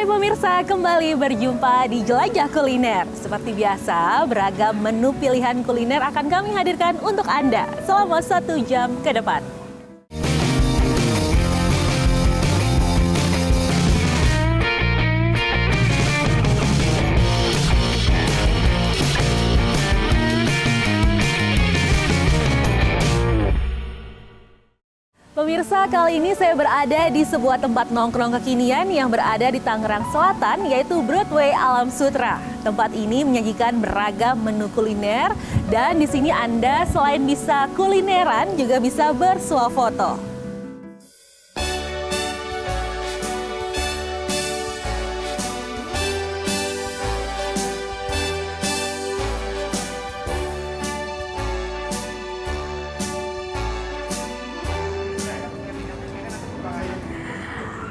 Hai pemirsa, kembali berjumpa di Jelajah Kuliner. Seperti biasa, beragam menu pilihan kuliner akan kami hadirkan untuk Anda selama 1 jam ke depan. Pemirsa, kali ini saya berada di sebuah tempat nongkrong kekinian yang berada di Tangerang Selatan, yaitu Broadway Alam Sutera. Tempat ini menyajikan beragam menu kuliner, dan di sini Anda selain bisa kulineran, juga bisa bersuah foto.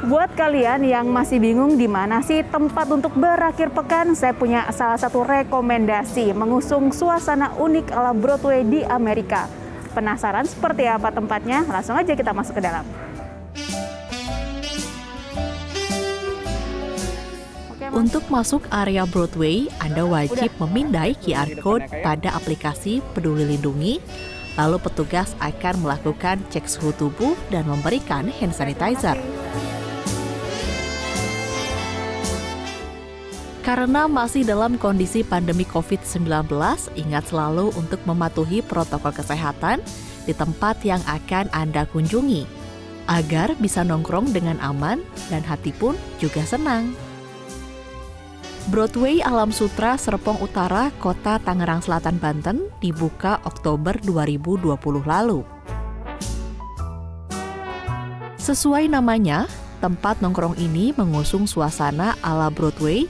Buat kalian yang masih bingung di mana sih tempat untuk berakhir pekan, saya punya salah satu rekomendasi mengusung suasana unik ala Broadway di Amerika. Penasaran seperti apa tempatnya? Langsung aja kita masuk ke dalam. Untuk masuk area Broadway, Anda wajib memindai QR Code pada aplikasi Peduli Lindungi, lalu petugas akan melakukan cek suhu tubuh dan memberikan hand sanitizer. Karena masih dalam kondisi pandemi COVID-19, ingat selalu untuk mematuhi protokol kesehatan di tempat yang akan Anda kunjungi, agar bisa nongkrong dengan aman dan hati pun juga senang. Broadway Alam Sutera Serpong Utara, Kota Tangerang Selatan, Banten, dibuka Oktober 2020 lalu. Sesuai namanya, tempat nongkrong ini mengusung suasana ala Broadway,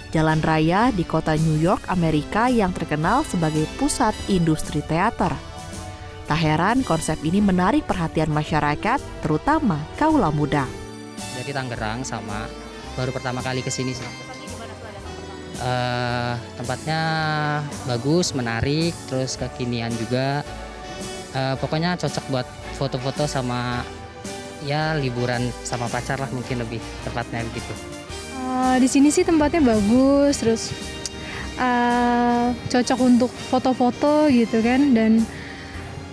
jalan raya di kota New York, Amerika yang terkenal sebagai pusat industri teater. Tak heran konsep ini menarik perhatian masyarakat, terutama kaula muda. Jadi Tangerang sama baru pertama kali kesini sih. Tempatnya bagus, menarik, terus kekinian juga. Pokoknya cocok buat foto-foto sama ya liburan sama pacar lah, mungkin lebih tepatnya begitu. Di sini sih tempatnya bagus, terus cocok untuk foto-foto gitu kan, dan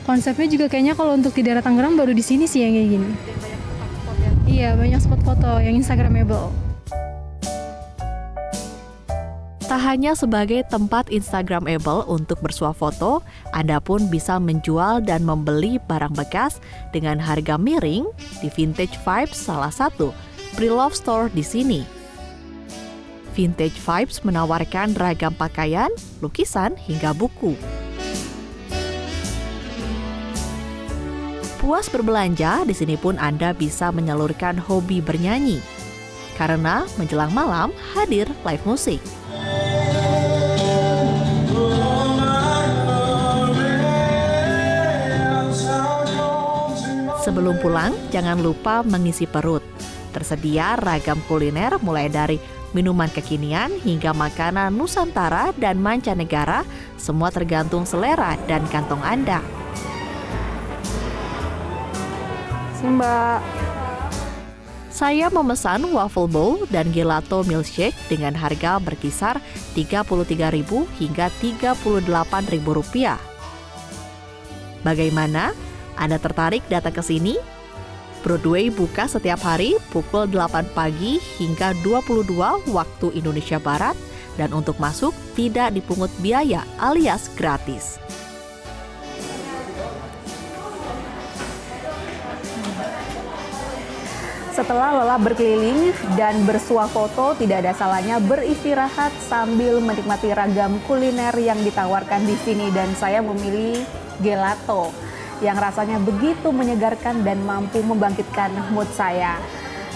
konsepnya juga kayaknya kalau untuk di daerah Tangerang baru di sini sih yang kayak gini. Iya, banyak spot foto yang instagramable. Tak hanya sebagai tempat instagramable untuk bersuah foto, Anda pun bisa menjual dan membeli barang bekas dengan harga miring di Vintage Vibes, salah satu pre-love store di sini. Vintage Vibes menawarkan ragam pakaian, lukisan, hingga buku. Puas berbelanja, di sini pun Anda bisa menyalurkan hobi bernyanyi. Karena menjelang malam hadir live musik. Sebelum pulang, jangan lupa mengisi perut. Tersedia ragam kuliner mulai dari minuman kekinian hingga makanan Nusantara dan mancanegara, semua tergantung selera dan kantong Anda. Mbak, saya memesan waffle bowl dan gelato milkshake dengan harga berkisar Rp33.000 hingga Rp38.000. Bagaimana? Anda tertarik datang ke sini? Broadway buka setiap hari pukul 8 pagi hingga 22 waktu Indonesia Barat, dan untuk masuk tidak dipungut biaya alias gratis. setelah lelah berkeliling dan bersuah foto, tidak ada salahnya beristirahat sambil menikmati ragam kuliner yang ditawarkan di sini, dan saya memilih gelato yang rasanya begitu menyegarkan dan mampu membangkitkan mood saya.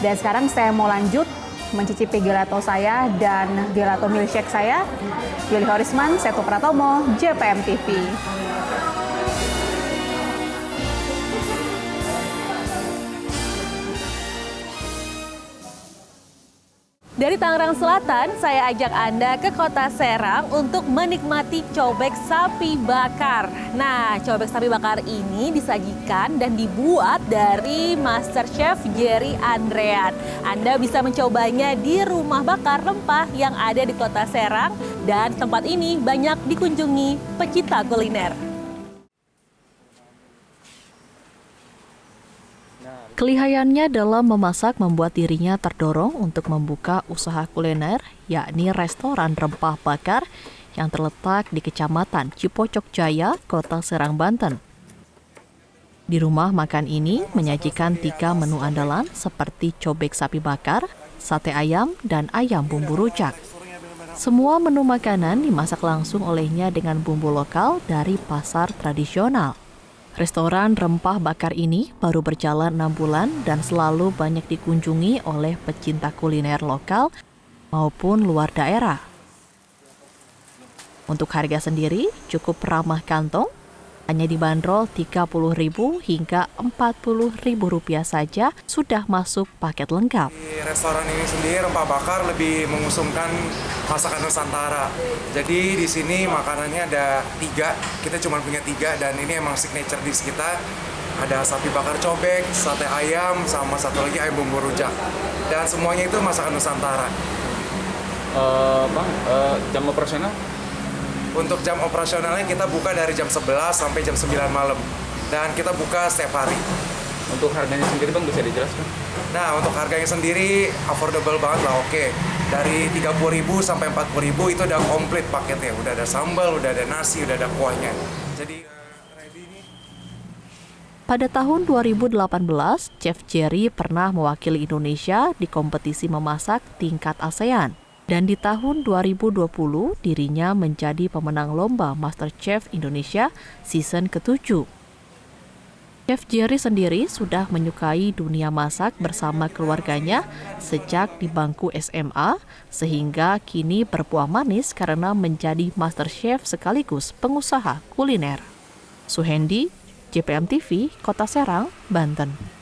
Dan sekarang saya mau lanjut mencicipi gelato saya dan gelato milkshake saya. Yuli Horisman, Seto Pratomo, JPM TV. Dari Tangerang Selatan, saya ajak Anda ke kota Serang untuk menikmati cobek sapi bakar. Nah, cobek sapi bakar ini disajikan dan dibuat dari Master Chef Jerry Andrean. Anda bisa mencobanya di rumah bakar rempah yang ada di kota Serang dan tempat ini banyak dikunjungi pecinta kuliner. Kelihayannya dalam memasak membuat dirinya terdorong untuk membuka usaha kuliner, yakni restoran rempah bakar yang terletak di Kecamatan Cipocok Jaya, Kota Serang, Banten. Di rumah makan ini menyajikan 3 menu andalan seperti cobek sapi bakar, sate ayam, dan ayam bumbu rujak. Semua menu makanan dimasak langsung olehnya dengan bumbu lokal dari pasar tradisional. Restoran rempah bakar ini baru berjalan 6 bulan dan selalu banyak dikunjungi oleh pecinta kuliner lokal maupun luar daerah. Untuk harga sendiri cukup ramah kantong, hanya dibanderol Rp30.000 hingga Rp40.000 saja sudah masuk paket lengkap. Di restoran ini sendiri rempah bakar lebih mengusungkan masakan Nusantara. Jadi di sini makanannya ada 3, kita cuma punya 3 dan ini emang signature dish kita. Ada sapi bakar cobek, sate ayam, sama satu lagi ayam bumbu rujak. Dan semuanya itu masakan Nusantara. Jam operasional? Untuk jam operasionalnya kita buka dari jam 11 sampai jam 9 malam. Dan kita buka setiap hari. Untuk harganya sendiri Bang bisa dijelaskan? Nah, untuk harganya sendiri affordable banget lah, oke. Dari 30.000 sampai 40.000 itu udah komplit paketnya. Udah ada sambal, udah ada nasi, udah ada kuahnya. Jadi ready nih. Pada tahun 2018, Chef Jerry pernah mewakili Indonesia di kompetisi memasak tingkat ASEAN. Dan di tahun 2020, dirinya menjadi pemenang lomba MasterChef Indonesia season ke-7. Chef Jerry sendiri sudah menyukai dunia masak bersama keluarganya sejak di bangku SMA, sehingga kini berbuah manis karena menjadi Master Chef sekaligus pengusaha kuliner. Suhendi, JPM TV, Kota Serang, Banten.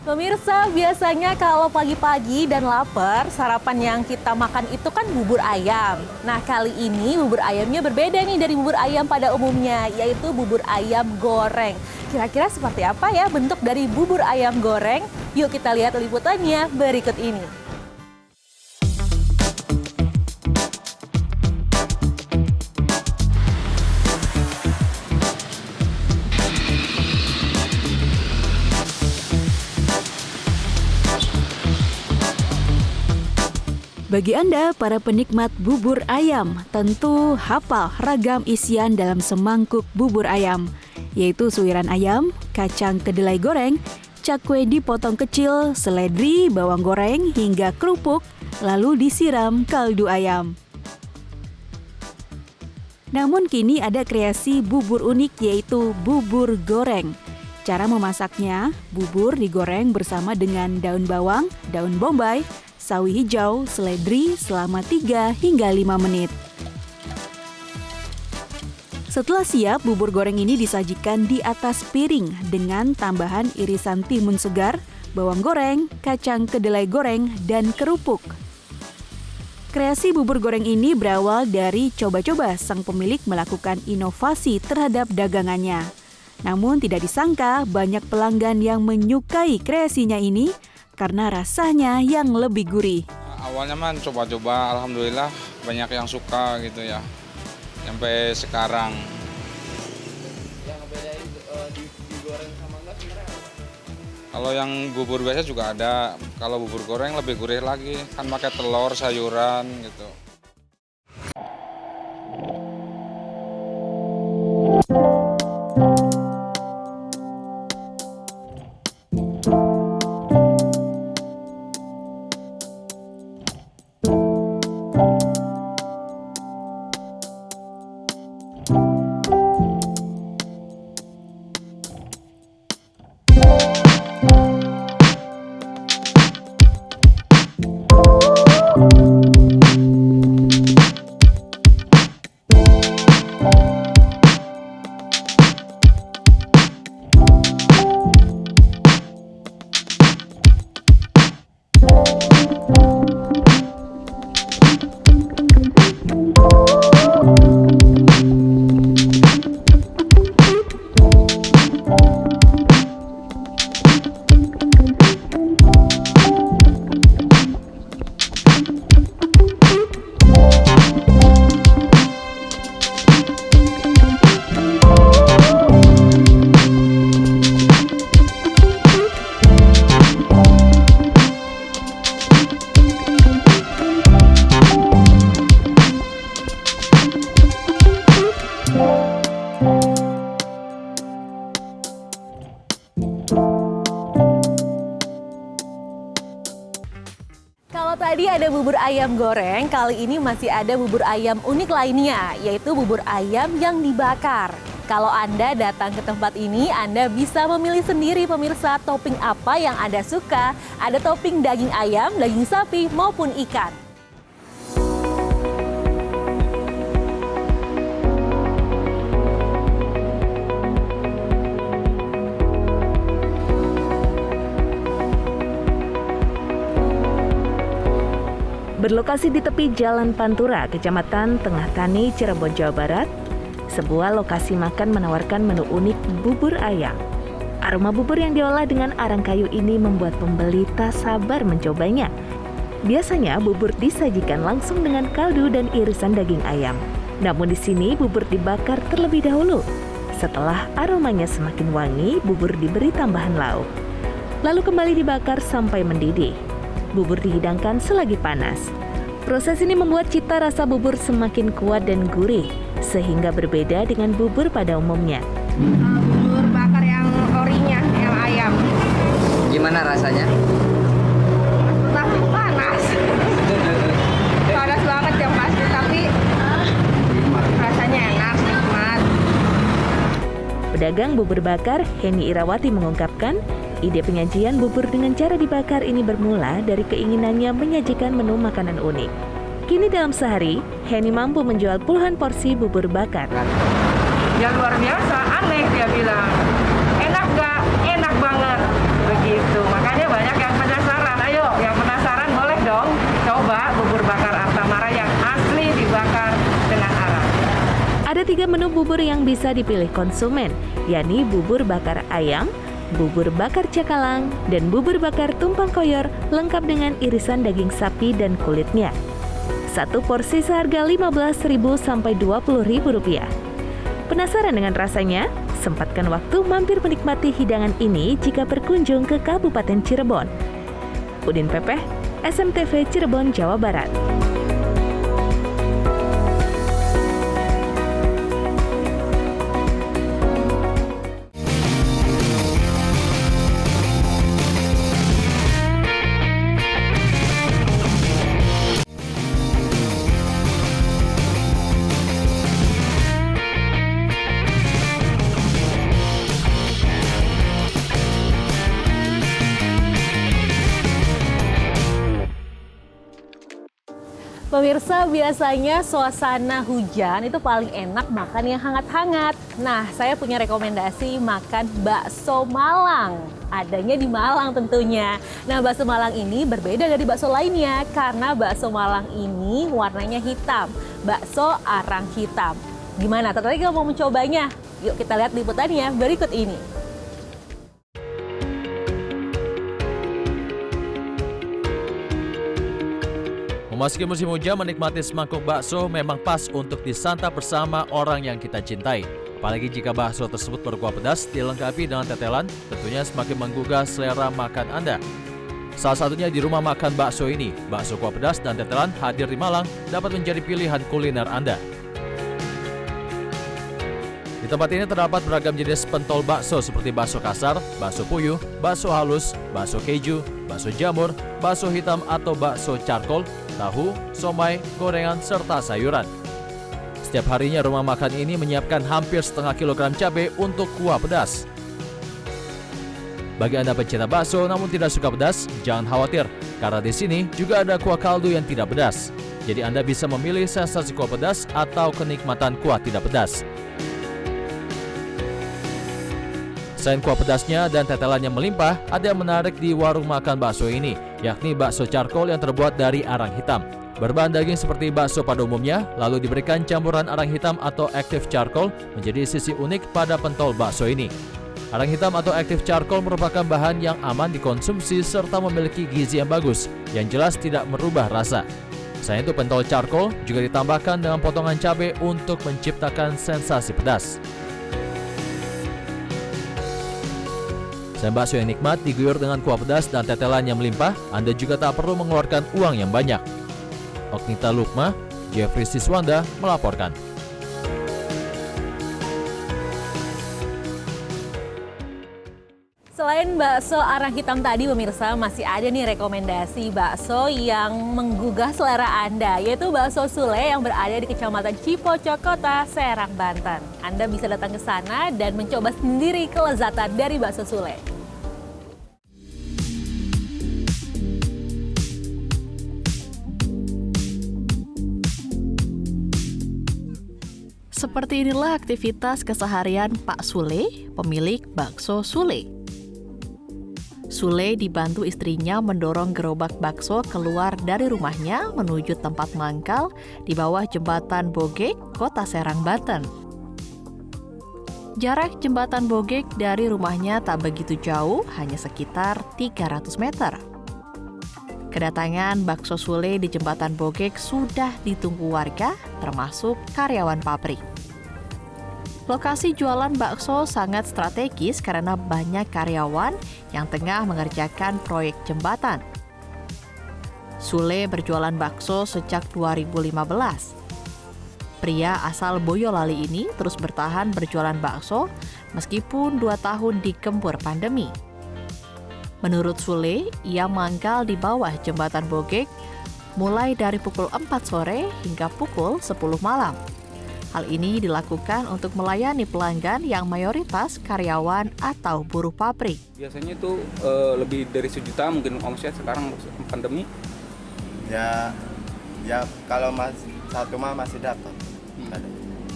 Pemirsa, biasanya kalau pagi-pagi dan lapar, sarapan yang kita makan itu kan bubur ayam. Nah, kali ini bubur ayamnya berbeda nih dari bubur ayam pada umumnya, yaitu bubur ayam goreng. Kira-kira seperti apa ya bentuk dari bubur ayam goreng? Yuk kita lihat liputannya berikut ini. Bagi Anda, para penikmat bubur ayam, tentu hafal ragam isian dalam semangkuk bubur ayam, yaitu suiran ayam, kacang kedelai goreng, cakwe dipotong kecil, seledri, bawang goreng, hingga kerupuk, lalu disiram kaldu ayam. Namun kini ada kreasi bubur unik yaitu bubur goreng. Cara memasaknya, bubur digoreng bersama dengan daun bawang, daun bombay, sawi hijau, seledri selama 3 hingga 5 menit. Setelah siap, bubur goreng ini disajikan di atas piring dengan tambahan irisan timun segar, bawang goreng, kacang kedelai goreng, dan kerupuk. Kreasi bubur goreng ini berawal dari coba-coba sang pemilik melakukan inovasi terhadap dagangannya. Namun tidak disangka banyak pelanggan yang menyukai kreasinya ini karena rasanya yang lebih gurih. Awalnya mah coba-coba, alhamdulillah banyak yang suka gitu ya. Sampai sekarang. Yang ngebedain digoreng sama enggak sebenarnya apa? Kalau yang bubur biasa juga ada. Kalau bubur goreng lebih gurih lagi, kan pakai telur, sayuran gitu. Kalau tadi ada bubur ayam goreng, kali ini masih ada bubur ayam unik lainnya, yaitu bubur ayam yang dibakar. Kalau Anda datang ke tempat ini, Anda bisa memilih sendiri pemirsa topping apa yang Anda suka. Ada topping daging ayam, daging sapi, maupun ikan. Berlokasi di tepi Jalan Pantura, Kecamatan Tengah Tani, Cirebon, Jawa Barat, sebuah lokasi makan menawarkan menu unik bubur ayam. Aroma bubur yang diolah dengan arang kayu ini membuat pembeli tak sabar mencobanya. Biasanya bubur disajikan langsung dengan kaldu dan irisan daging ayam. Namun di sini bubur dibakar terlebih dahulu. Setelah aromanya semakin wangi, bubur diberi tambahan lauk. Lalu kembali dibakar sampai mendidih. Bubur dihidangkan selagi panas. Proses ini membuat cita rasa bubur semakin kuat dan gurih, sehingga berbeda dengan bubur pada umumnya. Bubur bakar yang orinya, yang ayam. Gimana rasanya? Tapi panas. Panas banget yang pasti, tapi rasanya enak, nikmat. Pedagang bubur bakar Heni Irawati mengungkapkan, ide penyajian bubur dengan cara dibakar ini bermula dari keinginannya menyajikan menu makanan unik. Kini dalam sehari, Heni mampu menjual puluhan porsi bubur bakar. Ya luar biasa, aneh dia bilang. Enak nggak? Enak banget. Begitu, makanya banyak yang penasaran. Ayo, yang penasaran boleh dong coba bubur bakar Artamara yang asli dibakar dengan arang. Ada 3 menu bubur yang bisa dipilih konsumen, yakni bubur bakar ayam, bubur bakar cakalang, dan bubur bakar tumpang koyor lengkap dengan irisan daging sapi dan kulitnya. Satu porsi seharga Rp15.000 sampai Rp20.000. Penasaran dengan rasanya? Sempatkan waktu mampir menikmati hidangan ini jika berkunjung ke Kabupaten Cirebon. Udin Pepeh, SMTV Cirebon, Jawa Barat. Pemirsa, biasanya suasana hujan itu paling enak makan yang hangat-hangat. Nah, saya punya rekomendasi makan bakso Malang. Adanya di Malang tentunya. Nah, bakso Malang ini berbeda dari bakso lainnya karena bakso Malang ini warnanya hitam. Bakso arang hitam. Gimana? Tertarik nggak mau mencobanya? Yuk kita lihat liputannya berikut ini. Memasuki musim hujan, menikmati semangkuk bakso memang pas untuk disantap bersama orang yang kita cintai. Apalagi jika bakso tersebut berkuah pedas, dilengkapi dengan tetelan, tentunya semakin menggugah selera makan Anda. Salah satunya di rumah makan bakso ini, bakso kuah pedas dan tetelan hadir di Malang dapat menjadi pilihan kuliner Anda. Di tempat ini terdapat beragam jenis pentol bakso seperti bakso kasar, bakso puyuh, bakso halus, bakso keju, bakso jamur, bakso hitam atau bakso charcoal, tahu, somai, gorengan, serta sayuran. Setiap harinya rumah makan ini menyiapkan hampir setengah kilogram cabai untuk kuah pedas. Bagi Anda pecinta bakso namun tidak suka pedas, jangan khawatir, karena di sini juga ada kuah kaldu yang tidak pedas. Jadi Anda bisa memilih sensasi kuah pedas atau kenikmatan kuah tidak pedas. Selain kuah pedasnya dan tetelannya melimpah, ada yang menarik di warung makan bakso ini, yakni bakso charcoal yang terbuat dari arang hitam. Berbahan daging seperti bakso pada umumnya, lalu diberikan campuran arang hitam atau active charcoal menjadi sisi unik pada pentol bakso ini. Arang hitam atau active charcoal merupakan bahan yang aman dikonsumsi serta memiliki gizi yang bagus, yang jelas tidak merubah rasa. Selain itu, pentol charcoal juga ditambahkan dengan potongan cabai untuk menciptakan sensasi pedas. Selain bakso yang nikmat diguyur dengan kuah pedas dan tetelan yang melimpah, Anda juga tak perlu mengeluarkan uang yang banyak. Ognita Lukma, Jeffrey Siswanda melaporkan. Selain bakso arang hitam tadi pemirsa, masih ada nih rekomendasi bakso yang menggugah selera Anda, yaitu bakso Sule yang berada di Kecamatan Cipocok, Kota Serang, Banten. Anda bisa datang ke sana dan mencoba sendiri kelezatan dari bakso Sule. Seperti inilah aktivitas keseharian Pak Sule, pemilik bakso Sule. Sule dibantu istrinya mendorong gerobak bakso keluar dari rumahnya menuju tempat mangkal di bawah jembatan Bogek, Kota Serang, Banten. Jarak jembatan Bogek dari rumahnya tak begitu jauh, hanya sekitar 300 meter. Kedatangan bakso Sule di jembatan Bogek sudah ditunggu warga, termasuk karyawan pabrik. Lokasi jualan bakso sangat strategis karena banyak karyawan yang tengah mengerjakan proyek jembatan. Sule berjualan bakso sejak 2015. Pria asal Boyolali ini terus bertahan berjualan bakso meskipun 2 tahun digempur pandemi. Menurut Sule, ia mangkal di bawah jembatan Bogek mulai dari pukul 4 sore hingga pukul 10 malam. Hal ini dilakukan untuk melayani pelanggan yang mayoritas karyawan atau buruh pabrik. Biasanya itu lebih dari 1 juta mungkin omset, sekarang pandemi. Ya kalau satu mah masih dapat.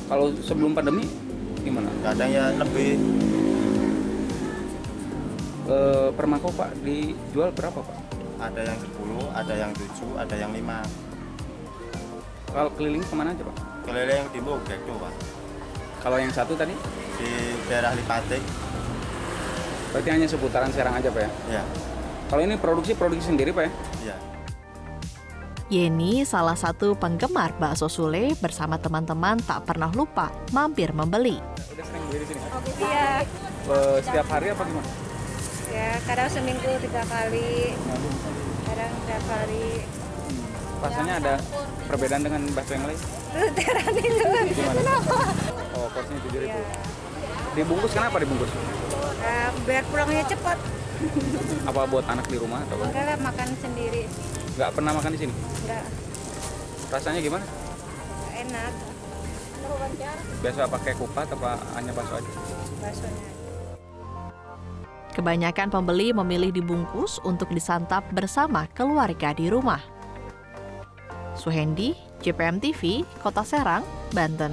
Kalau sebelum pandemi gimana? Kadang ya lebih. Per mangkok Pak dijual berapa Pak? Ada yang 10, ada yang 7, ada yang 5. Kalau keliling kemana aja Pak? Keliling di Bogek tuh Pak. Kalau yang satu tadi? Di daerah Lipatik. Berarti hanya seputaran Serang aja Pak ya? Iya. Kalau ini produksi sendiri Pak ya? Iya. Yeni, salah satu penggemar bakso Sule, bersama teman-teman tak pernah lupa mampir membeli. Udah sering beli di sini? Iya. Setiap hari apa gimana? Ya, kadang seminggu 3 kali, kadang setiap hari. Rasanya ada perbedaan dengan bakso yang lain? Teran itu. Gimana? Oh, porsinya 7.000. Ya. Dibungkus kenapa dibungkus? Biar pulangnya cepat. Apa buat anak di rumah atau apa? Enggak lah, makan sendiri. Nggak pernah makan di sini? Enggak. Rasanya gimana? Enak. Biasa pakai kupat apa hanya bakso aja? Baksonya. Kebanyakan pembeli memilih dibungkus untuk disantap bersama keluarga di rumah. Suhendi, JPM TV, Kota Serang, Banten.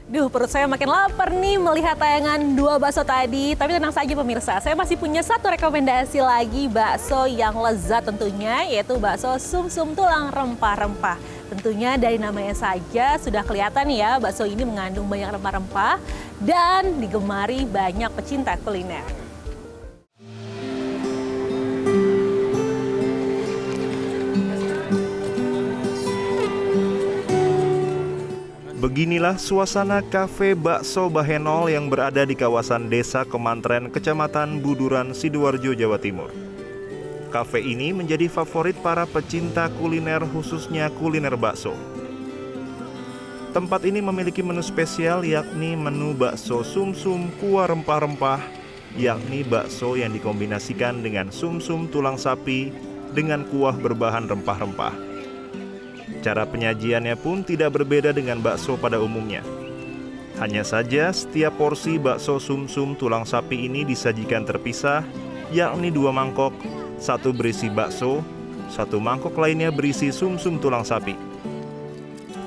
Duh, perut saya makin lapar nih melihat tayangan 2 bakso tadi. Tapi tenang saja pemirsa, saya masih punya 1 rekomendasi lagi bakso yang lezat tentunya, yaitu bakso sum-sum tulang rempah-rempah. Tentunya dari namanya saja sudah kelihatan ya, bakso ini mengandung banyak rempah-rempah dan digemari banyak pecinta kuliner. Beginilah suasana kafe Bakso Bahenol yang berada di kawasan Desa Kemantren, Kecamatan Buduran, Sidoarjo, Jawa Timur. Kafe ini menjadi favorit para pecinta kuliner, khususnya kuliner bakso. Tempat ini memiliki menu spesial, yakni menu bakso sum-sum kuah rempah-rempah, yakni bakso yang dikombinasikan dengan sum-sum tulang sapi dengan kuah berbahan rempah-rempah. Cara penyajiannya pun tidak berbeda dengan bakso pada umumnya. Hanya saja setiap porsi bakso sum-sum tulang sapi ini disajikan terpisah, yakni 2 mangkok, 1 berisi bakso, 1 mangkok lainnya berisi sum-sum tulang sapi.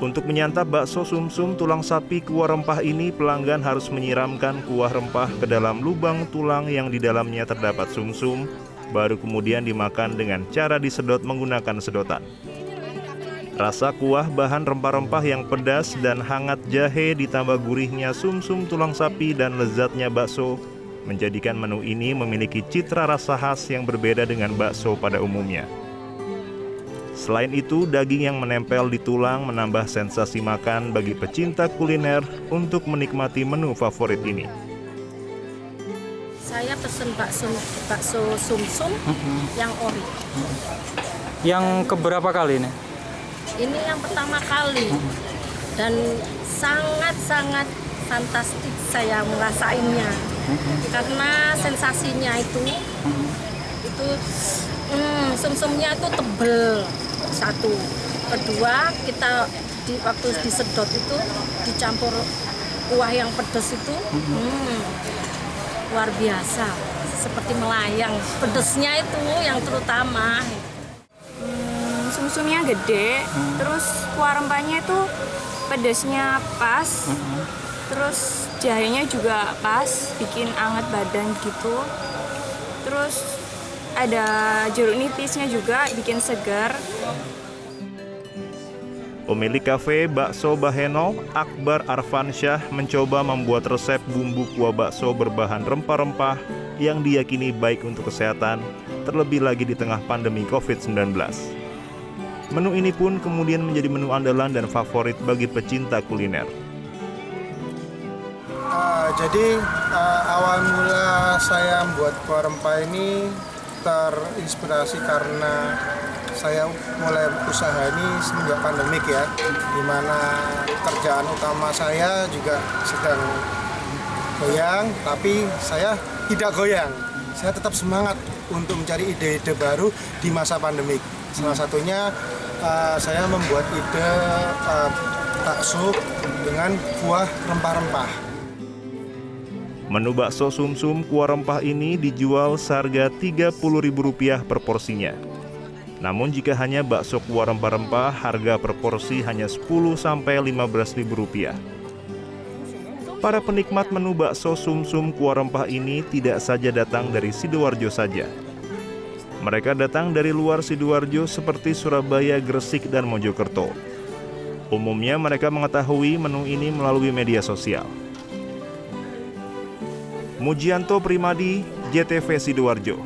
Untuk menyantap bakso sum-sum tulang sapi kuah rempah ini, pelanggan harus menyiramkan kuah rempah ke dalam lubang tulang yang di dalamnya terdapat sum-sum, baru kemudian dimakan dengan cara disedot menggunakan sedotan. Rasa kuah bahan rempah-rempah yang pedas dan hangat jahe ditambah gurihnya sum-sum tulang sapi dan lezatnya bakso menjadikan menu ini memiliki citra rasa khas yang berbeda dengan bakso pada umumnya. Selain itu, daging yang menempel di tulang menambah sensasi makan bagi pecinta kuliner untuk menikmati menu favorit ini. Saya pesen bakso sum-sum yang ori. Yang keberapa kali ini? Ini yang pertama kali dan sangat-sangat fantastik saya merasainnya karena sensasinya itu sumsumnya itu tebel satu, kedua kita waktu disedot itu dicampur kuah yang pedas itu luar biasa seperti melayang, pedesnya itu yang terutama. Sumsumnya gede, terus kuah rempahnya itu pedasnya pas, terus jahenya juga pas, bikin anget badan gitu. Terus ada jeruk nipisnya juga, bikin segar. Pemilik kafe Bakso Bahenol, Akbar Arfansyah, mencoba membuat resep bumbu kuah bakso berbahan rempah-rempah yang diyakini baik untuk kesehatan, terlebih lagi di tengah pandemi COVID-19. Menu ini pun kemudian menjadi menu andalan dan favorit bagi pecinta kuliner. Jadi awal mula saya membuat kuah rempah ini terinspirasi karena saya mulai usaha ini semenjak pandemik ya, di mana kerjaan utama saya juga sedang goyang, tapi saya tidak goyang. Saya tetap semangat untuk mencari ide-ide baru di masa pandemik. Salah satunya saya membuat ide bakso dengan kuah rempah-rempah. Menu bakso sumsum kuah rempah ini dijual seharga Rp30.000 per porsinya. Namun jika hanya bakso kuah rempah-rempah, harga per porsi hanya Rp10.000–15.000. Para penikmat menu bakso sumsum kuah rempah ini tidak saja datang dari Sidoarjo saja. Mereka datang dari luar Sidoarjo seperti Surabaya, Gresik, dan Mojokerto. Umumnya mereka mengetahui menu ini melalui media sosial. Mujianto Primadi, JTV Sidoarjo.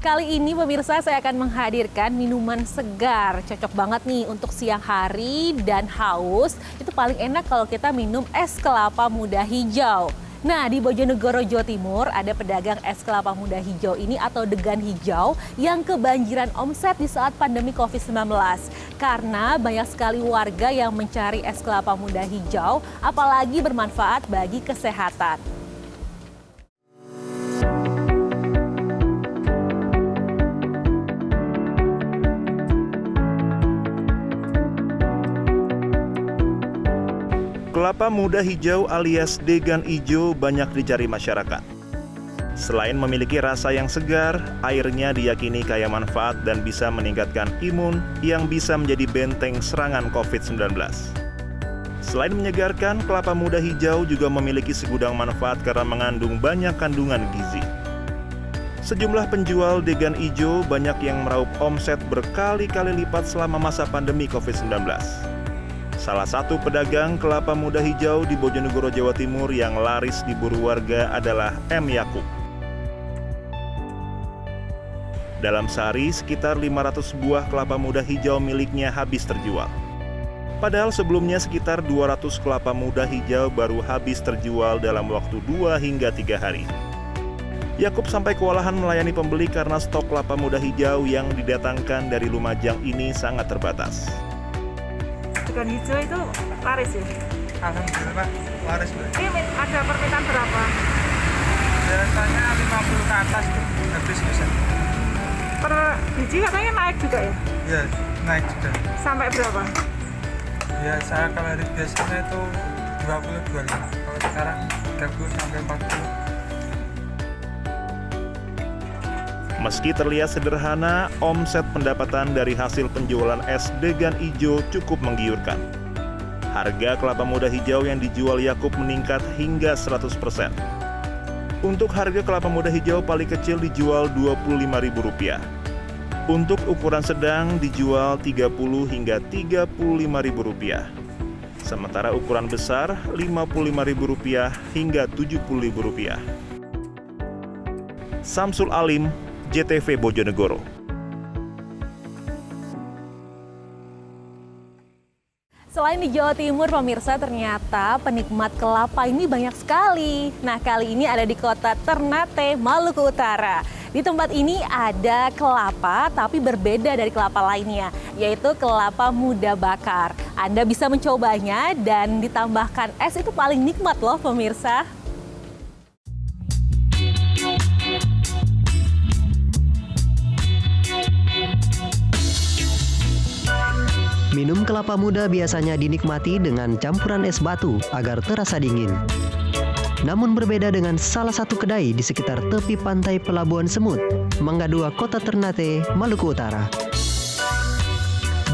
Kali ini pemirsa saya akan menghadirkan minuman segar. Cocok banget nih untuk siang hari dan haus. Itu paling enak kalau kita minum es kelapa muda hijau. Nah, di Bojonegoro, Jawa Timur ada pedagang es kelapa muda hijau ini atau degan hijau yang kebanjiran omset di saat pandemi COVID-19. Karena banyak sekali warga yang mencari es kelapa muda hijau, apalagi bermanfaat bagi kesehatan. Kelapa muda hijau alias degan ijo banyak dicari masyarakat. Selain memiliki rasa yang segar, airnya diyakini kaya manfaat dan bisa meningkatkan imun yang bisa menjadi benteng serangan COVID-19. Selain menyegarkan, kelapa muda hijau juga memiliki segudang manfaat karena mengandung banyak kandungan gizi. Sejumlah penjual degan ijo banyak yang meraup omset berkali-kali lipat selama masa pandemi COVID-19. Salah satu pedagang kelapa muda hijau di Bojonegoro, Jawa Timur yang laris diburu warga adalah M. Yakub. Dalam sehari, sekitar 500 buah kelapa muda hijau miliknya habis terjual. Padahal sebelumnya sekitar 200 kelapa muda hijau baru habis terjual dalam waktu 2 hingga 3 hari. Yakub sampai kewalahan melayani pembeli karena stok kelapa muda hijau yang didatangkan dari Lumajang ini sangat terbatas. Degan hijau itu laris ya? Alhamdulillah laris. Ini ada permintaan berapa? Biasanya 50 ke atas tuh habis bisa. Per biji katanya naik juga ya? Iya, naik juga. Sampai berapa? Biasa kalau hari biasanya itu 20-25. Kalau sekarang 30 sampai 40. Meski terlihat sederhana, omset pendapatan dari hasil penjualan es degan ijo cukup menggiurkan. Harga kelapa muda hijau yang dijual Yakub meningkat hingga 100%. Untuk harga kelapa muda hijau paling kecil dijual Rp25.000. Untuk ukuran sedang dijual Rp30 hingga Rp35.000. Sementara ukuran besar Rp55.000 hingga Rp70.000. Samsul Alim, JTV Bojonegoro. Selain di Jawa Timur, pemirsa, ternyata penikmat kelapa ini banyak sekali. Nah, kali ini ada di kota Ternate, Maluku Utara. Di tempat ini ada kelapa, tapi berbeda dari kelapa lainnya, yaitu kelapa muda bakar. Anda bisa mencobanya dan ditambahkan es, itu paling nikmat loh, pemirsa. Minum kelapa muda biasanya dinikmati dengan campuran es batu agar terasa dingin. Namun berbeda dengan salah satu kedai di sekitar tepi pantai Pelabuhan Semut, Mangga 2, Kota Ternate, Maluku Utara.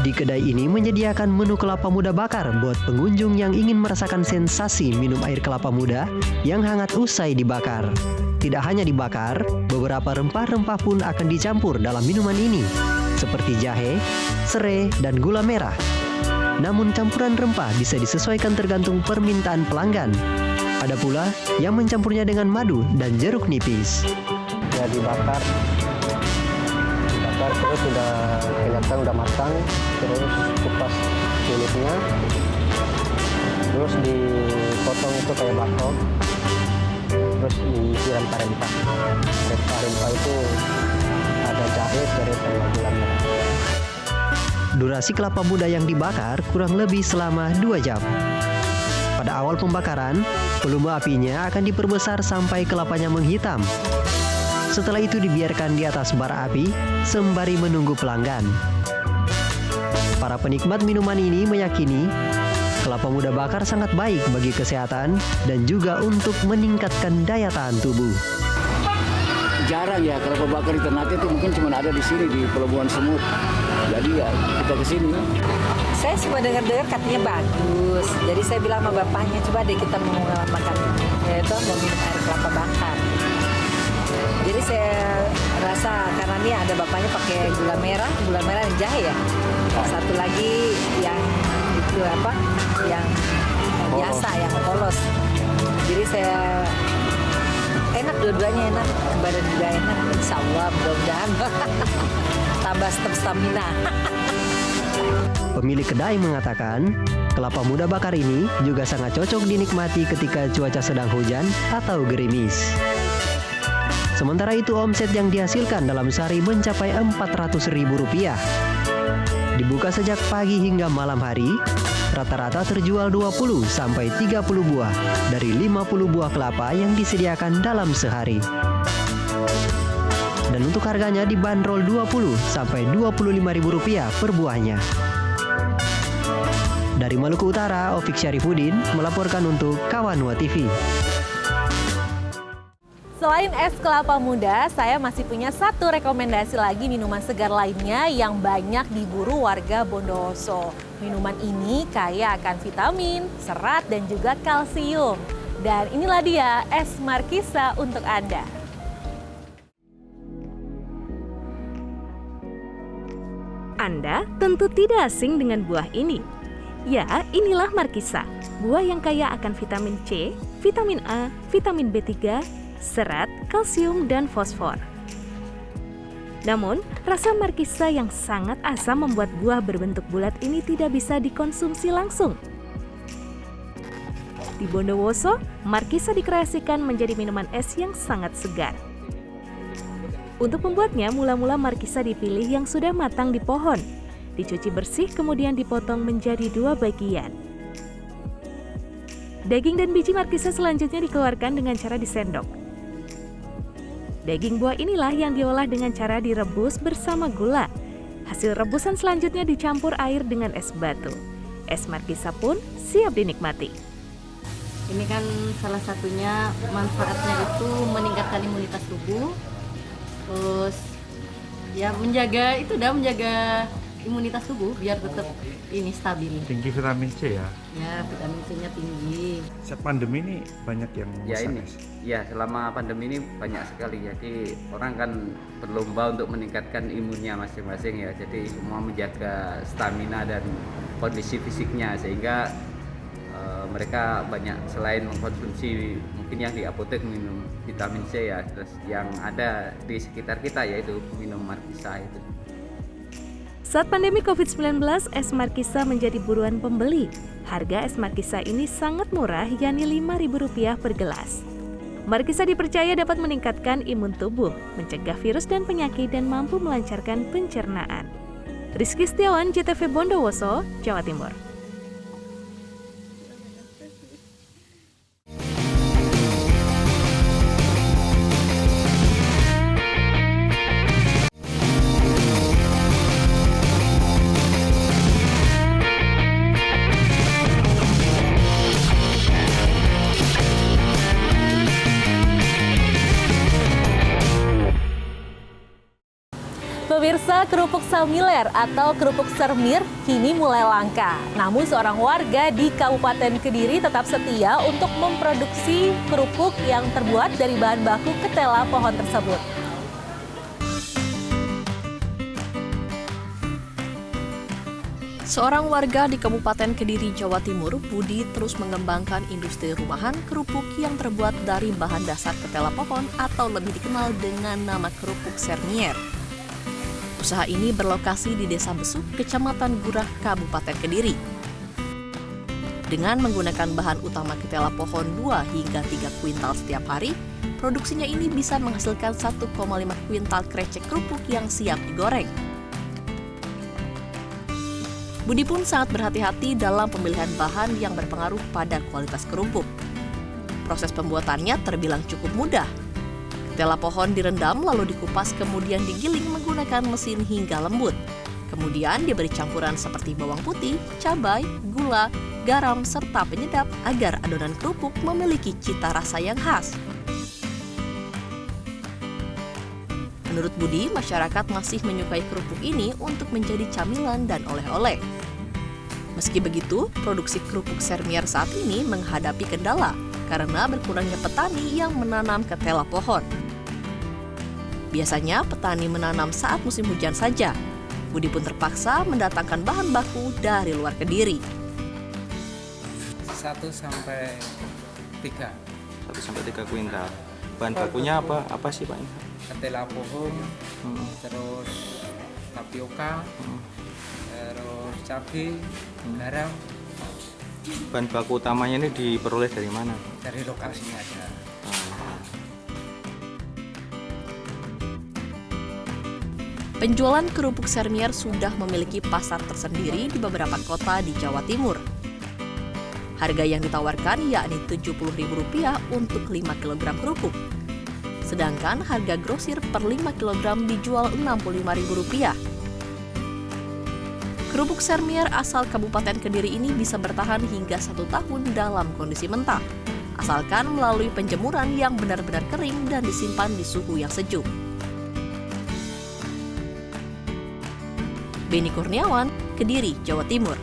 Di kedai ini menyediakan menu kelapa muda bakar buat pengunjung yang ingin merasakan sensasi minum air kelapa muda yang hangat usai dibakar. Tidak hanya dibakar, beberapa rempah-rempah pun akan dicampur dalam minuman ini, seperti jahe, serai, dan gula merah. Namun campuran rempah bisa disesuaikan tergantung permintaan pelanggan. Ada pula yang mencampurnya dengan madu dan jeruk nipis. Ya dibakar terus sudah kelihatan udah matang, terus kupas kulitnya, terus dipotong itu kayak bakso, terus disiram rempah. Rempah itu ada jahe, serai, dan gula merah. Durasi kelapa muda yang dibakar kurang lebih selama 2 jam. Pada awal pembakaran, volume apinya akan diperbesar sampai kelapanya menghitam. Setelah itu dibiarkan di atas bara api sembari menunggu pelanggan. Para penikmat minuman ini meyakini kelapa muda bakar sangat baik bagi kesehatan dan juga untuk meningkatkan daya tahan tubuh. Jarang ya kelapa bakar di Ternate itu, mungkin cuma ada di sini di Pelabuhan Semut. Jadi ya kita ke sini. Saya cuma dengar-dengar katanya bagus. Jadi saya bilang sama bapaknya, coba deh kita mau makan, yaitu mau minum air kelapa bakar. Jadi saya rasa karena ini ada bapaknya pakai gula merah dan jahe ya. Satu lagi yang itu apa? Yang biasa, yang polos. Jadi saya enak, dua-duanya enak, badan juga enak. Insya Allah, mudah-mudahan tambah stamina. Pemilik kedai mengatakan, kelapa muda bakar ini juga sangat cocok dinikmati ketika cuaca sedang hujan atau gerimis. Sementara itu omset yang dihasilkan dalam sehari mencapai Rp400.000. Dibuka sejak pagi hingga malam hari, rata-rata terjual 20 sampai 30 buah dari 50 buah kelapa yang disediakan dalam sehari. Dan untuk harganya dibanderol Rp20 sampai Rp25.000 per buahnya. Dari Maluku Utara, Ofik Syarifuddin melaporkan untuk Kawanwa TV. Selain es kelapa muda, saya masih punya satu rekomendasi lagi minuman segar lainnya yang banyak diburu warga Bondowoso. Minuman ini kaya akan vitamin, serat, dan juga kalsium. Dan inilah dia es Markisa untuk Anda. Anda tentu tidak asing dengan buah ini. Ya, inilah Markisa, buah yang kaya akan vitamin C, vitamin A, vitamin B3, serat, kalsium, dan fosfor. Namun, rasa Markisa yang sangat asam membuat buah berbentuk bulat ini tidak bisa dikonsumsi langsung. Di Bondowoso, Markisa dikreasikan menjadi minuman es yang sangat segar. Untuk membuatnya, mula-mula Markisa dipilih yang sudah matang di pohon, dicuci bersih kemudian dipotong menjadi 2 bagian. Daging dan biji Markisa selanjutnya dikeluarkan dengan cara disendok. Daging buah inilah yang diolah dengan cara direbus bersama gula. Hasil rebusan selanjutnya dicampur air dengan es batu. Es Markisa pun siap dinikmati. Ini kan salah satunya manfaatnya itu meningkatkan imunitas tubuh, terus Ya menjaga imunitas tubuh biar tetap ini stabil. Tinggi vitamin C ya? Ya, vitamin C-nya tinggi. Saat pandemi ini banyak yang selama pandemi ini banyak sekali. Jadi orang kan berlomba untuk meningkatkan imunnya masing-masing ya. Jadi semua menjaga stamina dan kondisi fisiknya sehingga mereka banyak selain mengkonsumsi mungkin yang di apotek minum vitamin C ya, terus yang ada di sekitar kita yaitu minum Markisa itu. Saat pandemi COVID-19, es Markisa menjadi buruan pembeli. Harga es Markisa ini sangat murah, yakni Rp5.000 per gelas. Markisa dipercaya dapat meningkatkan imun tubuh, mencegah virus dan penyakit, dan mampu melancarkan pencernaan. Rizky Setiawan, JTV Bondowoso, Jawa Timur. Pemirsa, kerupuk Samiler atau kerupuk sermir kini mulai langka. Namun seorang warga di Kabupaten Kediri tetap setia untuk memproduksi kerupuk yang terbuat dari bahan baku ketela pohon tersebut. Seorang warga di Kabupaten Kediri, Jawa Timur, Budi, terus mengembangkan industri rumahan kerupuk yang terbuat dari bahan dasar ketela pohon atau lebih dikenal dengan nama kerupuk sermier. Usaha ini berlokasi di Desa Besuk, Kecamatan Gurah, Kabupaten Kediri. Dengan menggunakan bahan utama ketela pohon 2 hingga 3 kuintal setiap hari, produksinya ini bisa menghasilkan 1,5 kuintal krecek kerupuk yang siap digoreng. Budi pun sangat berhati-hati dalam pemilihan bahan yang berpengaruh pada kualitas kerupuk. Proses pembuatannya terbilang cukup mudah. Ketela pohon direndam lalu dikupas kemudian digiling menggunakan mesin hingga lembut. Kemudian diberi campuran seperti bawang putih, cabai, gula, garam, serta penyedap agar adonan kerupuk memiliki cita rasa yang khas. Menurut Budi, masyarakat masih menyukai kerupuk ini untuk menjadi camilan dan oleh-oleh. Meski begitu, produksi kerupuk sermier saat ini menghadapi kendala karena berkurangnya petani yang menanam ketela pohon. Biasanya petani menanam saat musim hujan saja. Budi pun terpaksa mendatangkan bahan baku dari luar Kediri. 1 sampai 3 kuintal. Bahan bakunya apa sih Pak? Ketela pohon, terus tapioka, terus cabai, garam. Bahan baku utamanya ini diperoleh dari mana? Dari lokasinya ada. Penjualan kerupuk sermier sudah memiliki pasar tersendiri di beberapa kota di Jawa Timur. Harga yang ditawarkan yakni Rp70.000 untuk 5 kg kerupuk. Sedangkan harga grosir per 5 kg dijual Rp65.000. Kerupuk sermier asal Kabupaten Kediri ini bisa bertahan hingga 1 tahun dalam kondisi mentah, asalkan melalui penjemuran yang benar-benar kering dan disimpan di suhu yang sejuk. Beni Kurniawan, Kediri, Jawa Timur.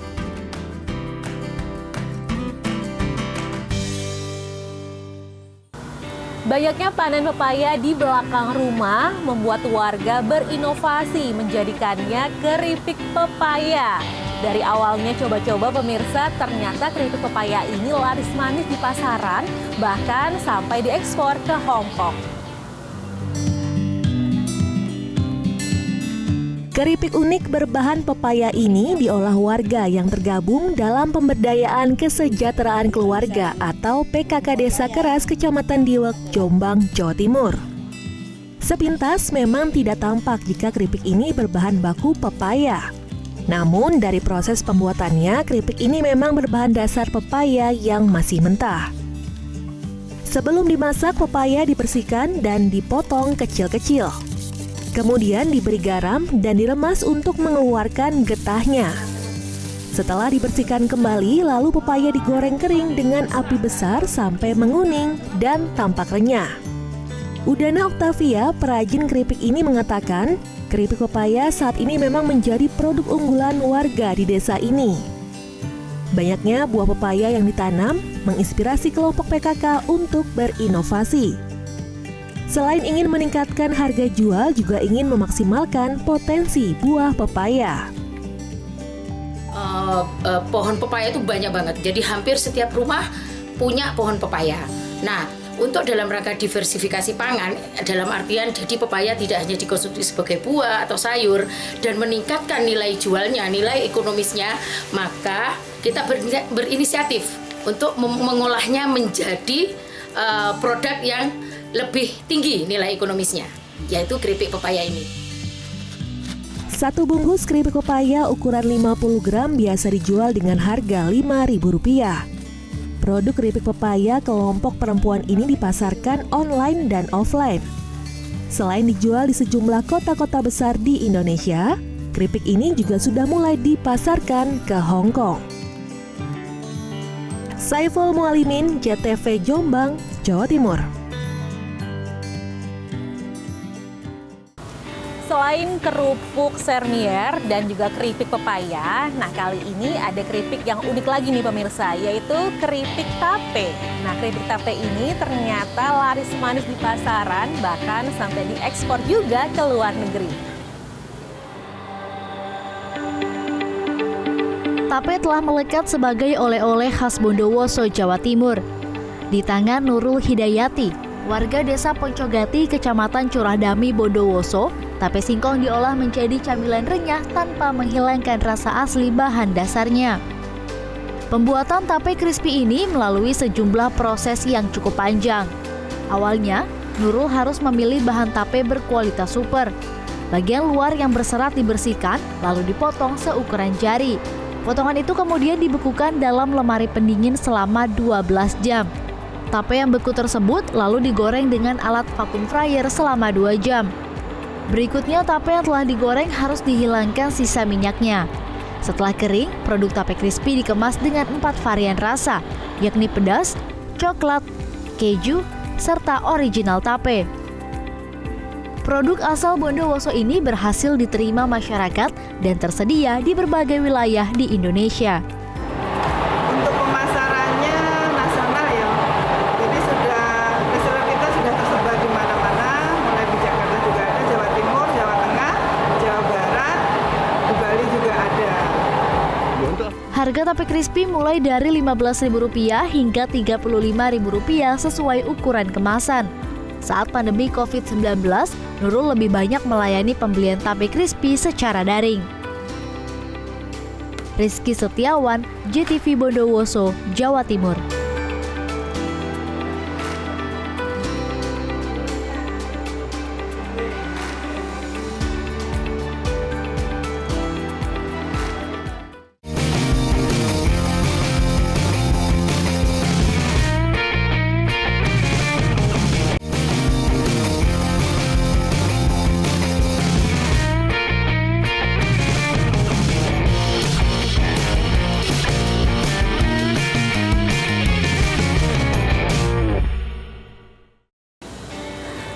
Banyaknya panen pepaya di belakang rumah membuat warga berinovasi menjadikannya keripik pepaya. Dari awalnya coba-coba pemirsa, ternyata keripik pepaya ini laris manis di pasaran, bahkan sampai diekspor ke Hong Kong. Keripik unik berbahan pepaya ini diolah warga yang tergabung dalam Pemberdayaan Kesejahteraan Keluarga atau PKK Desa Keras, Kecamatan Diwek, Jombang, Jawa Timur. Sepintas memang tidak tampak jika keripik ini berbahan baku pepaya. Namun dari proses pembuatannya, keripik ini memang berbahan dasar pepaya yang masih mentah. Sebelum dimasak, pepaya dibersihkan dan dipotong kecil-kecil. Kemudian diberi garam dan diremas untuk mengeluarkan getahnya. Setelah dibersihkan kembali, lalu pepaya digoreng kering dengan api besar sampai menguning dan tampak renyah. Udana Oktavia, perajin keripik ini mengatakan, Keripik pepaya saat ini memang menjadi produk unggulan warga di desa ini. Banyaknya buah pepaya yang ditanam menginspirasi kelompok PKK untuk berinovasi. Selain ingin meningkatkan harga jual, juga ingin memaksimalkan potensi buah pepaya. Pohon pepaya itu banyak banget, jadi hampir setiap rumah punya pohon pepaya. Nah, untuk dalam rangka diversifikasi pangan, dalam artian jadi pepaya tidak hanya dikonsumsi sebagai buah atau sayur dan meningkatkan nilai jualnya, nilai ekonomisnya, maka kita berinisiatif untuk mengolahnya menjadi produk yang lebih tinggi nilai ekonomisnya, yaitu keripik pepaya ini. Satu bungkus keripik pepaya ukuran 50 gram biasa dijual dengan harga Rp5.000. Produk keripik pepaya kelompok perempuan ini dipasarkan online dan offline. Selain dijual di sejumlah kota-kota besar di Indonesia, keripik ini juga sudah mulai dipasarkan ke Hong Kong. Saiful Mualimin, JTV Jombang, Jawa Timur. Selain kerupuk sernier dan juga keripik pepaya, nah kali ini ada keripik yang unik lagi nih pemirsa, yaitu keripik tape. Nah, keripik tape ini ternyata laris manis di pasaran, bahkan sampai diekspor juga ke luar negeri. Tape telah melekat sebagai oleh-oleh khas Bondowoso, Jawa Timur. Di tangan Nurul Hidayati, warga desa Poncogati, Kecamatan Curadami, Bondowoso, tape singkong diolah menjadi camilan renyah tanpa menghilangkan rasa asli bahan dasarnya. Pembuatan tape crispy ini melalui sejumlah proses yang cukup panjang. Awalnya, Nurul harus memilih bahan tape berkualitas super. Bagian luar yang berserat dibersihkan, lalu dipotong seukuran jari. Potongan itu kemudian dibekukan dalam lemari pendingin selama 12 jam. Tape yang beku tersebut lalu digoreng dengan alat vacuum fryer selama 2 jam. Berikutnya, tape yang telah digoreng harus dihilangkan sisa minyaknya. Setelah kering, produk tape crispy dikemas dengan 4 varian rasa, yakni pedas, coklat, keju, serta original tape. Produk asal Bondowoso ini berhasil diterima masyarakat dan tersedia di berbagai wilayah di Indonesia. Untuk pemasarannya nasional ya, jadi reseller kita sudah tersebar di mana-mana, mulai di Jakarta juga ada, Jawa Timur, Jawa Tengah, Jawa Barat, di Bali juga ada. Harga tape crispy mulai dari Rp15.000 hingga Rp35.000 sesuai ukuran kemasan. Saat pandemi COVID-19, Nurul lebih banyak melayani pembelian tape crispy secara daring. Rizky Setiawan, JTV Bondowoso, Jawa Timur.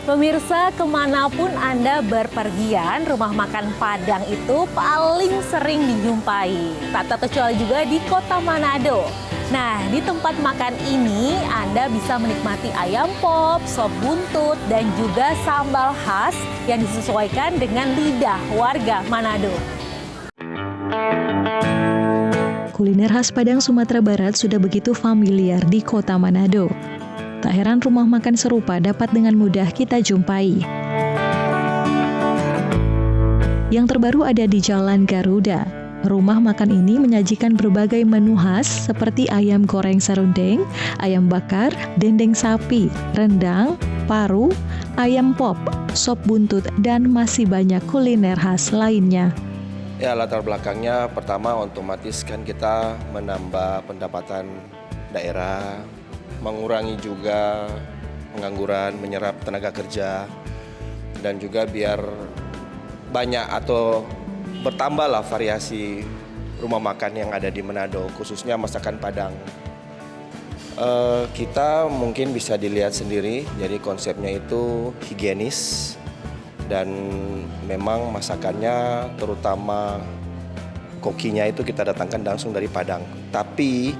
Pemirsa, kemanapun Anda berpergian, rumah makan Padang itu paling sering dijumpai. Tak terkecuali juga di kota Manado. Nah, di tempat makan ini Anda bisa menikmati ayam pop, sop buntut, dan juga sambal khas yang disesuaikan dengan lidah warga Manado. Kuliner khas Padang Sumatera Barat sudah begitu familiar di kota Manado. Tak heran rumah makan serupa dapat dengan mudah kita jumpai. Yang terbaru ada di Jalan Garuda. Rumah makan ini menyajikan berbagai menu khas seperti ayam goreng serundeng, ayam bakar, dendeng sapi, rendang, paru, ayam pop, sop buntut, dan masih banyak kuliner khas lainnya. Ya, latar belakangnya pertama otomatis kan kita menambah pendapatan daerah, mengurangi juga pengangguran, menyerap tenaga kerja, dan juga biar banyak atau bertambahlah variasi rumah makan yang ada di Manado, khususnya masakan Padang. Kita mungkin bisa dilihat sendiri, jadi konsepnya itu higienis dan memang masakannya terutama kokinya itu kita datangkan langsung dari Padang. Tapi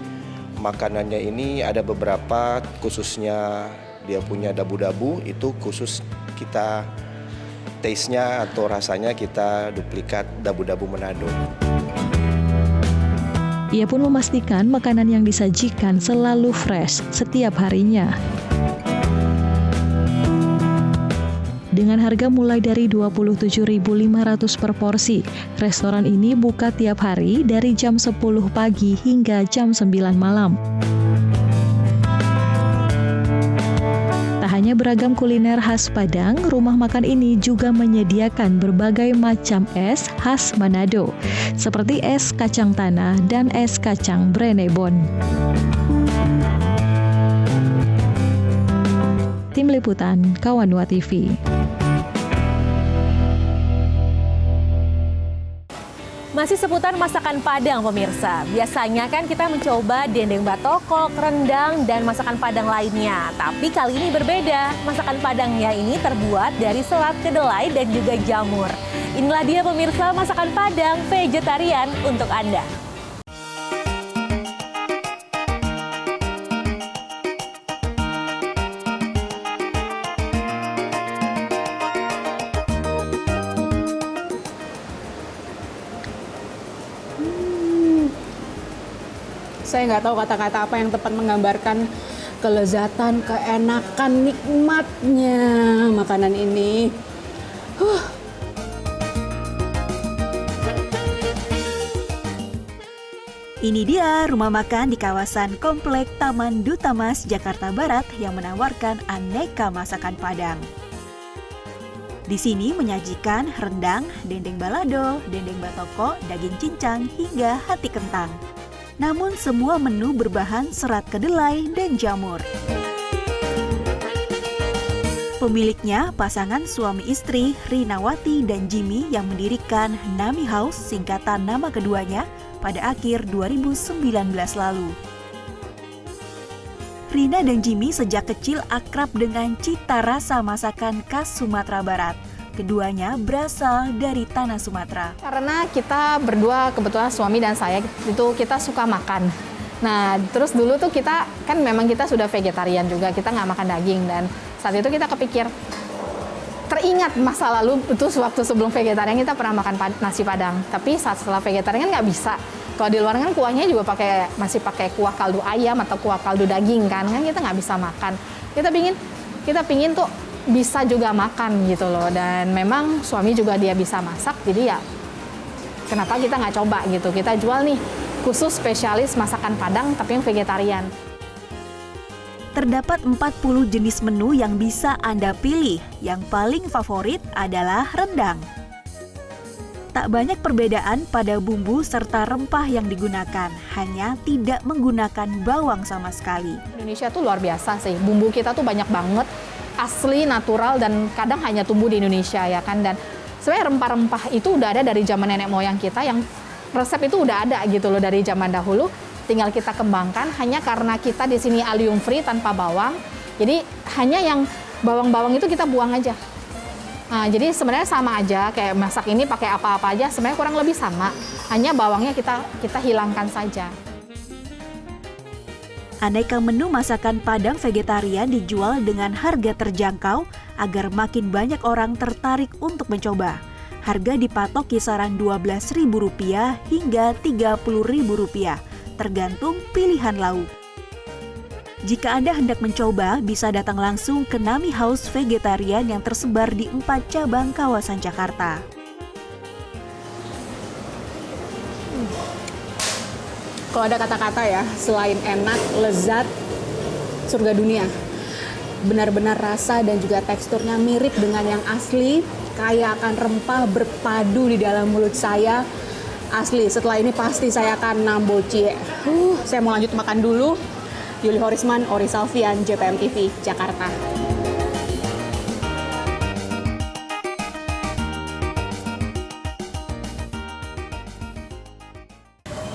makanannya ini ada beberapa, khususnya dia punya dabu-dabu, itu khusus kita taste-nya atau rasanya kita duplikat dabu-dabu Manado. Ia pun memastikan makanan yang disajikan selalu fresh setiap harinya. Dengan harga mulai dari 27.500 per porsi, restoran ini buka tiap hari dari jam 10 pagi hingga jam 9 malam. Tak hanya beragam kuliner khas Padang, rumah makan ini juga menyediakan berbagai macam es khas Manado, seperti es kacang tanah dan es kacang Brenebon. Tim Liputan, Kawanua TV. Masih seputar masakan Padang, pemirsa. Biasanya kan kita mencoba dendeng batokok, rendang, dan masakan Padang lainnya. Tapi kali ini berbeda. Masakan Padangnya ini terbuat dari selat kedelai dan juga jamur. Inilah dia, pemirsa, masakan Padang vegetarian untuk Anda. Saya nggak tahu kata-kata apa yang tepat menggambarkan kelezatan, keenakan, nikmatnya makanan ini. Ini dia rumah makan di kawasan Komplek Taman Duta Mas, Jakarta Barat yang menawarkan aneka masakan Padang. Di sini menyajikan rendang, dendeng balado, dendeng batoko, daging cincang, hingga hati kentang. Namun semua menu berbahan serat kedelai dan jamur. Pemiliknya pasangan suami istri Rinawati dan Jimmy yang mendirikan Nami House, singkatan nama keduanya, pada akhir 2019 lalu. Rina dan Jimmy sejak kecil akrab dengan cita rasa masakan khas Sumatera Barat. Keduanya berasal dari tanah Sumatera. Karena kita berdua, kebetulan suami dan saya itu kita suka makan. Nah, terus dulu tuh kita kan memang kita sudah vegetarian juga, kita nggak makan daging, dan saat itu kita kepikir, teringat masa lalu itu waktu sebelum vegetarian kita pernah makan nasi Padang. Tapi setelah vegetarian kan nggak bisa. Kalau di luar kan kuahnya juga masih pakai kuah kaldu ayam atau kuah kaldu daging kan kita nggak bisa makan. Kita pingin tuh bisa juga makan gitu loh, dan memang suami juga dia bisa masak, jadi ya kenapa kita nggak coba gitu. Kita jual nih khusus spesialis masakan Padang tapi yang vegetarian. Terdapat 40 jenis menu yang bisa Anda pilih. Yang paling favorit adalah rendang. Tak banyak perbedaan pada bumbu serta rempah yang digunakan, hanya tidak menggunakan bawang sama sekali. Indonesia tuh luar biasa sih, bumbu kita tuh banyak banget, asli, natural, dan kadang hanya tumbuh di Indonesia ya kan. Dan sebenarnya rempah-rempah itu udah ada dari zaman nenek moyang kita, yang resep itu udah ada gitu loh dari zaman dahulu. Tinggal kita kembangkan, hanya karena kita di sini allium free tanpa bawang. Jadi hanya yang bawang-bawang itu kita buang aja. Nah, jadi sebenarnya sama aja kayak masak ini pakai apa-apa aja, sebenarnya kurang lebih sama. Hanya bawangnya kita hilangkan saja. Aneka menu masakan Padang vegetarian dijual dengan harga terjangkau agar makin banyak orang tertarik untuk mencoba. Harga dipatok kisaran Rp12.000 hingga Rp30.000, tergantung pilihan lauk. Jika Anda hendak mencoba, bisa datang langsung ke Nami House Vegetarian yang tersebar di 4 cabang kawasan Jakarta. Kalau ada kata-kata ya, selain enak, lezat, surga dunia. Benar-benar rasa dan juga teksturnya mirip dengan yang asli, kaya akan rempah berpadu di dalam mulut saya. Asli, setelah ini pasti saya akan nambol cie. Saya mau lanjut makan dulu. Yuli Horisman, Ori Salvian, JPM TV, Jakarta.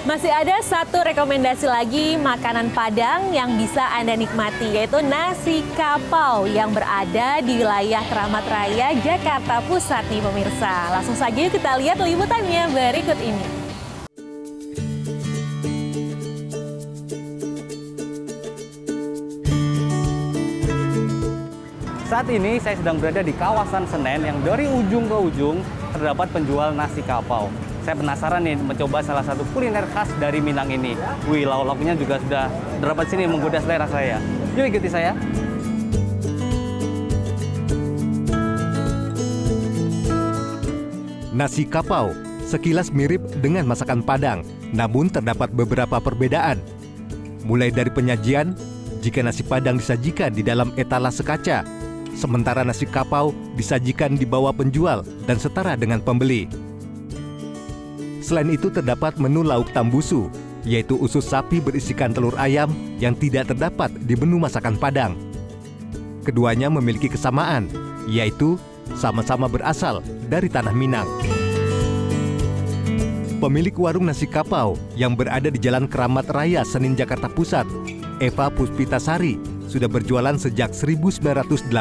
Masih ada satu rekomendasi lagi makanan Padang yang bisa Anda nikmati, yaitu nasi kapau yang berada di wilayah Keramat Raya, Jakarta Pusat nih pemirsa. Langsung saja yuk kita lihat liputannya berikut ini. Saat ini saya sedang berada di kawasan Senen yang dari ujung ke ujung terdapat penjual nasi kapau. Saya penasaran nih mencoba salah satu kuliner khas dari Minang ini. Wih, lauk-lauknya juga sudah terdapat sini menggoda selera saya. Yuk ikuti saya. Nasi kapau sekilas mirip dengan masakan Padang, namun terdapat beberapa perbedaan. Mulai dari penyajian, jika nasi Padang disajikan di dalam etalase kaca, sementara nasi kapau disajikan di bawah penjual dan setara dengan pembeli. Selain itu terdapat menu lauk tambusu, yaitu usus sapi berisikan telur ayam yang tidak terdapat di menu masakan Padang. Keduanya memiliki kesamaan, yaitu sama-sama berasal dari tanah Minang. Pemilik warung nasi kapau yang berada di Jalan Keramat Raya, Senin, Jakarta Pusat, Eva Puspitasari, sudah berjualan sejak 1980.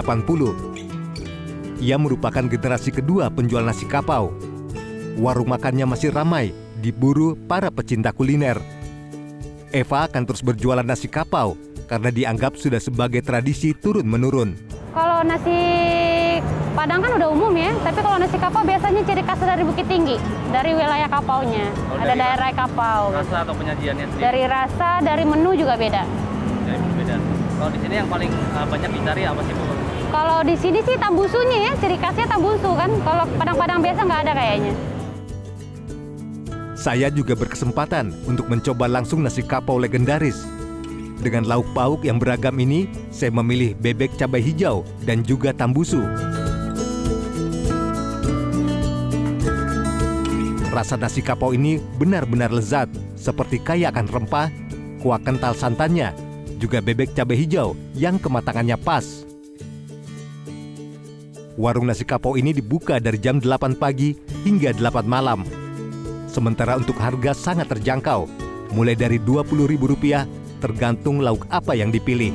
Ia merupakan generasi kedua penjual nasi kapau. Warung makannya masih ramai, diburu para pecinta kuliner. Eva akan terus berjualan nasi kapau karena dianggap sudah sebagai tradisi turun-menurun. Kalau nasi Padang kan udah umum ya, tapi kalau nasi kapau biasanya ciri khasnya dari Bukit Tinggi, dari wilayah kapaunya. Ada daerah kapau. Rasa atau penyajiannya sendiri? Dari rasa, dari menu juga beda. Dari menu beda. Kalau di sini yang paling banyak dicari apa sih Bu? Kalau di sini sih tambusunya ya, ciri khasnya tambusu kan. Kalau Padang-Padang biasa nggak ada kayaknya. Saya juga berkesempatan untuk mencoba langsung nasi kapau legendaris. Dengan lauk pauk yang beragam ini, saya memilih bebek cabai hijau dan juga tambusu. Rasa nasi kapau ini benar-benar lezat, seperti kaya akan rempah, kuah kental santannya, juga bebek cabai hijau yang kematangannya pas. Warung nasi kapau ini dibuka dari jam 8 pagi hingga 8 malam. Sementara untuk harga sangat terjangkau, mulai dari Rp20.000 tergantung lauk apa yang dipilih.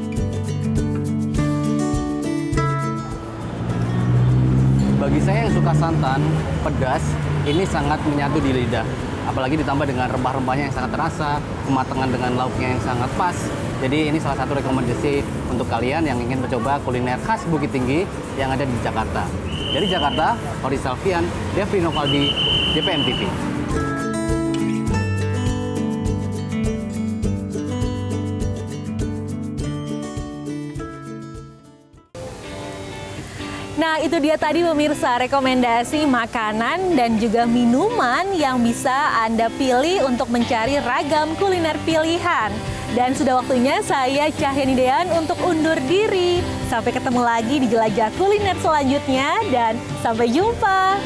Bagi saya yang suka santan, pedas, ini sangat menyatu di lidah. Apalagi ditambah dengan rempah-rempahnya yang sangat terasa, kematangan dengan lauknya yang sangat pas. Jadi ini salah satu rekomendasi untuk kalian yang ingin mencoba kuliner khas Bukit Tinggi yang ada di Jakarta. Dari Jakarta, Hori Salvian, Devri Novaldi, JPM TV. Nah, itu dia tadi pemirsa rekomendasi makanan dan juga minuman yang bisa Anda pilih untuk mencari ragam kuliner pilihan. Dan sudah waktunya saya Cahyani Dean untuk undur diri. Sampai ketemu lagi di jelajah kuliner selanjutnya dan sampai jumpa.